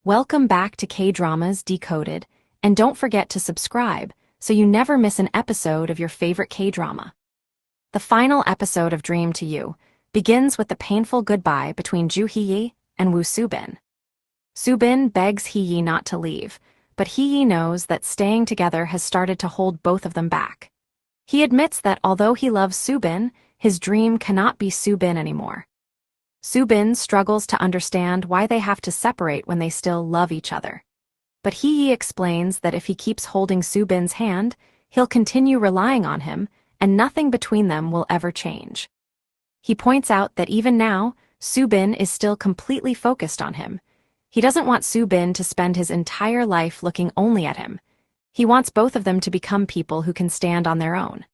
Welcome back to Kdramas Decoded, and don't forget to subscribe so you never miss an episode of your favorite K-drama. The final episode of Dream to You begins with the painful goodbye between Ju Hee and Woo Subin. Subin begs Hee not to leave, but Hee knows that staying together has started to hold both of them back. He admits that although he loves Subin, his dream cannot be Subin anymore. Subin struggles to understand why they have to separate when they still love each other. But Hee explains that if he keeps holding Subin's hand, he'll continue relying on him, and nothing between them will ever change. He points out that even now, Subin is still completely focused on him. He doesn't want Subin to spend his entire life looking only at him. He wants both of them to become people who can stand on their own.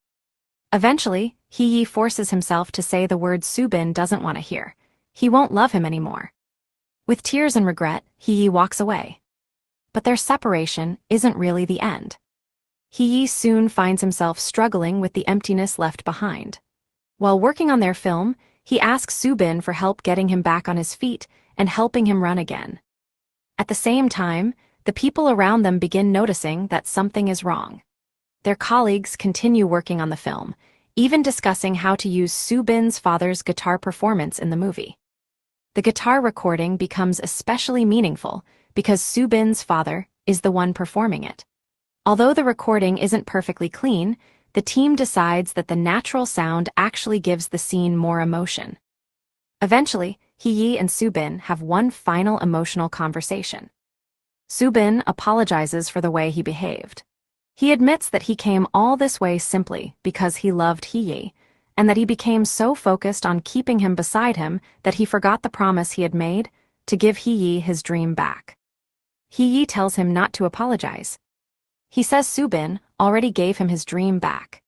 Eventually, Hee forces himself to say the words Subin doesn't want to hear. He won't love him anymore. With tears and regret, Hee walks away. But their separation isn't really the end. Hee soon finds himself struggling with the emptiness left behind. While working on their film, he asks Subin for help getting him back on his feet and helping him run again. At the same time, the people around them begin noticing that something is wrong. Their colleagues continue working on the film, even discussing how to use Subin's father's guitar performance in the movie. The guitar recording becomes especially meaningful because Subin's father is the one performing it. Although the recording isn't perfectly clean, the team decides that the natural sound actually gives the scene more emotion. Eventually, Hee and Subin have one final emotional conversation. Subin apologizes for the way he behaved. He admits that he came all this way simply because he loved Hee, and that he became so focused on keeping him beside him that he forgot the promise he had made to give Hee his dream back. Hee tells him not to apologize. He says Subin already gave him his dream back.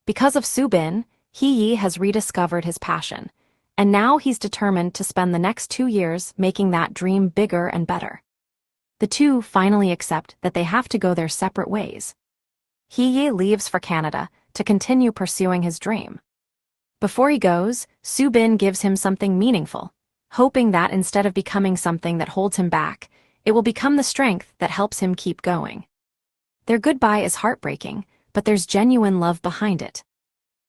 Because of Subin, Hee has rediscovered his passion, and now he's determined to spend the next 2 years making that dream bigger and better. The two finally accept that they have to go their separate ways. Hee leaves for Canada to continue pursuing his dream. Before he goes, Subin gives him something meaningful, hoping that instead of becoming something that holds him back, it will become the strength that helps him keep going. Their goodbye is heartbreaking, but there's genuine love behind it.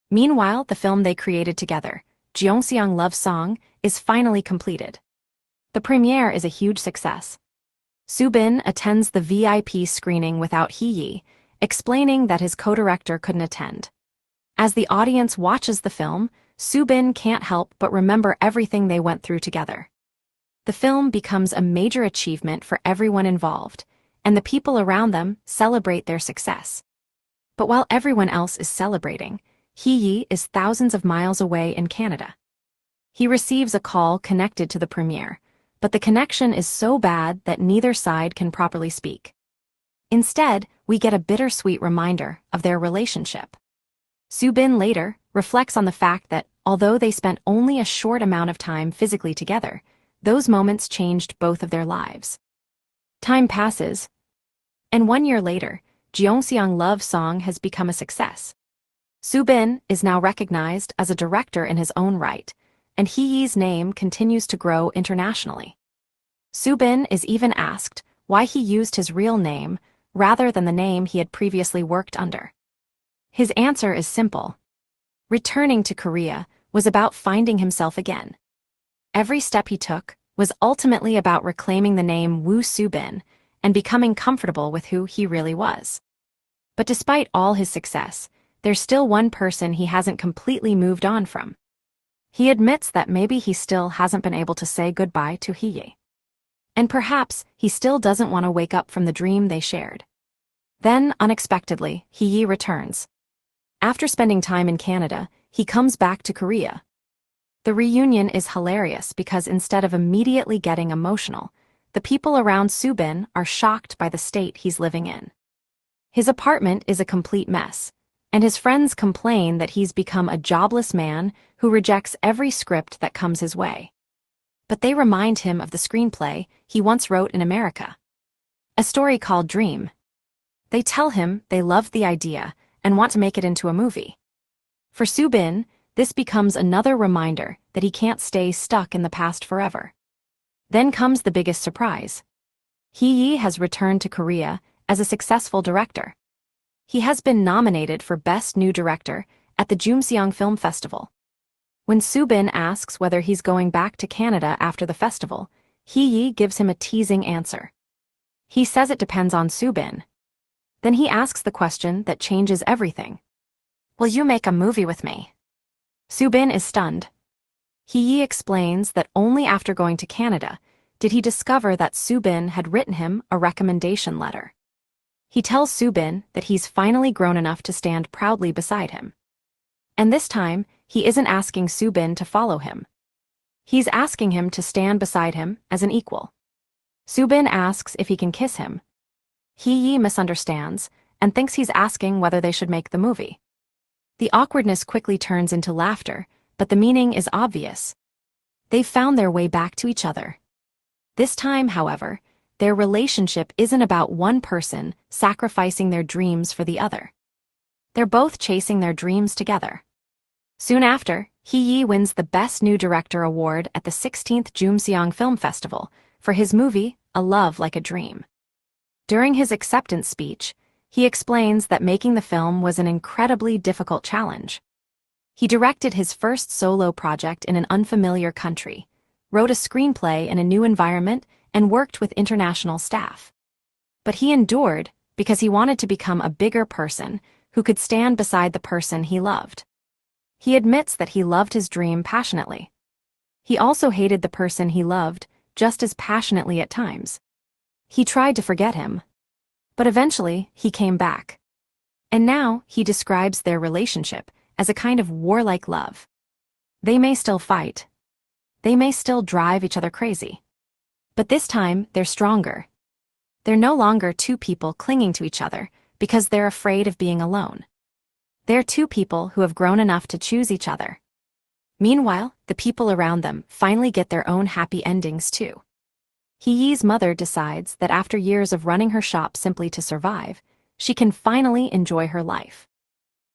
Meanwhile, the film they created together, Jeongseong Love Song, is finally completed. The premiere is a huge success. Subin attends the VIP screening without Hee, explaining that his co-director couldn't attend. As the audience watches the film, Subin can't help but remember everything they went through together. The film becomes a major achievement for everyone involved, and the people around them celebrate their success. But while everyone else is celebrating, Hee is thousands of miles away in Canada. He receives a call connected to the premiere, but the connection is so bad that neither side can properly speak. Instead, we get a bittersweet reminder of their relationship. Subin later reflects on the fact that, although they spent only a short amount of time physically together, those moments changed both of their lives. Time passes, and 1 year later, Jeongseong Love Song has become a success. Subin is now recognized as a director in his own right, and Hee's name continues to grow internationally. Subin is even asked why he used his real name rather than the name he had previously worked under. His answer is simple. Returning to Korea was about finding himself again. Every step he took was ultimately about reclaiming the name Woo Subin and becoming comfortable with who he really was. But despite all his success, there's still one person he hasn't completely moved on from. He admits that maybe he still hasn't been able to say goodbye to Hee. And perhaps he still doesn't want to wake up from the dream they shared. Then, unexpectedly, Hee returns. After spending time in Canada, he comes back to Korea. The reunion is hilarious because instead of immediately getting emotional, the people around Subin are shocked by the state he's living in. His apartment is a complete mess, and his friends complain that he's become a jobless man who rejects every script that comes his way. But they remind him of the screenplay he once wrote in America, a story called Dream. They tell him they loved the idea and want to make it into a movie. For Subin, this becomes another reminder that he can't stay stuck in the past forever. Then comes the biggest surprise. Hee has returned to Korea as a successful director. He has been nominated for Best New Director at the Jumseong Film Festival. When Subin asks whether he's going back to Canada after the festival, Hee gives him a teasing answer. He says it depends on Subin. Then he asks the question that changes everything. Will you make a movie with me? Subin is stunned. Hee explains that only after going to Canada did he discover that Subin had written him a recommendation letter. He tells Subin that he's finally grown enough to stand proudly beside him. And this time, he isn't asking Subin to follow him. He's asking him to stand beside him as an equal. Subin asks if he can kiss him. Hee misunderstands and thinks he's asking whether they should make the movie. The awkwardness quickly turns into laughter, but the meaning is obvious. They've found their way back to each other. This time, however, their relationship isn't about one person sacrificing their dreams for the other. They're both chasing their dreams together. Soon after, Hee wins the Best New Director award at the 16th Jumseong Film Festival for his movie, A Love Like a Dream. During his acceptance speech, he explains that making the film was an incredibly difficult challenge. He directed his first solo project in an unfamiliar country, wrote a screenplay in a new environment, and worked with international staff. But he endured because he wanted to become a bigger person who could stand beside the person he loved. He admits that he loved his dream passionately. He also hated the person he loved just as passionately at times. He tried to forget him. But eventually, he came back. And now, he describes their relationship as a kind of warlike love. They may still fight. They may still drive each other crazy. But this time, they're stronger. They're no longer two people clinging to each other because they're afraid of being alone. They're two people who have grown enough to choose each other. Meanwhile, the people around them finally get their own happy endings too. Hee's mother decides that after years of running her shop simply to survive, she can finally enjoy her life.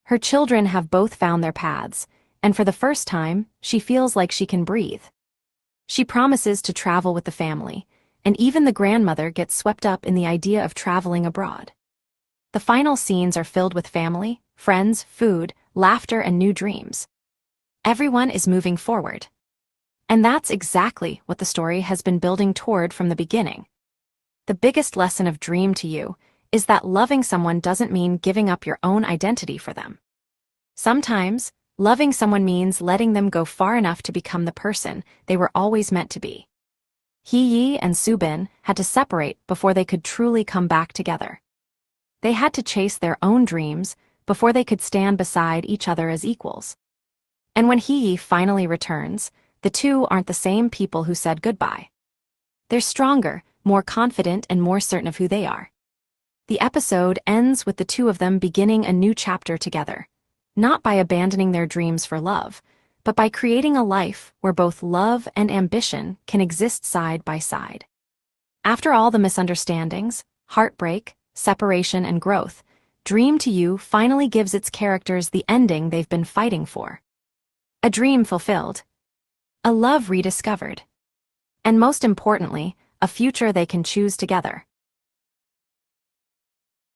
Her children have both found their paths, and for the first time, she feels like she can breathe. She promises to travel with the family, and even the grandmother gets swept up in the idea of traveling abroad. The final scenes are filled with family, friends, food, laughter, and new dreams. Everyone is moving forward. And that's exactly what the story has been building toward from the beginning. The biggest lesson of Dream to You is that loving someone doesn't mean giving up your own identity for them. Sometimes, loving someone means letting them go far enough to become the person they were always meant to be. Hee and Subin had to separate before they could truly come back together. They had to chase their own dreams before they could stand beside each other as equals. And when Hee finally returns, the two aren't the same people who said goodbye. They're stronger, more confident, and more certain of who they are. The episode ends with the two of them beginning a new chapter together, not by abandoning their dreams for love, but by creating a life where both love and ambition can exist side by side. After all the misunderstandings, heartbreak, separation, and growth, Dream to You finally gives its characters the ending they've been fighting for. A dream fulfilled. A love rediscovered. And most importantly, a future they can choose together.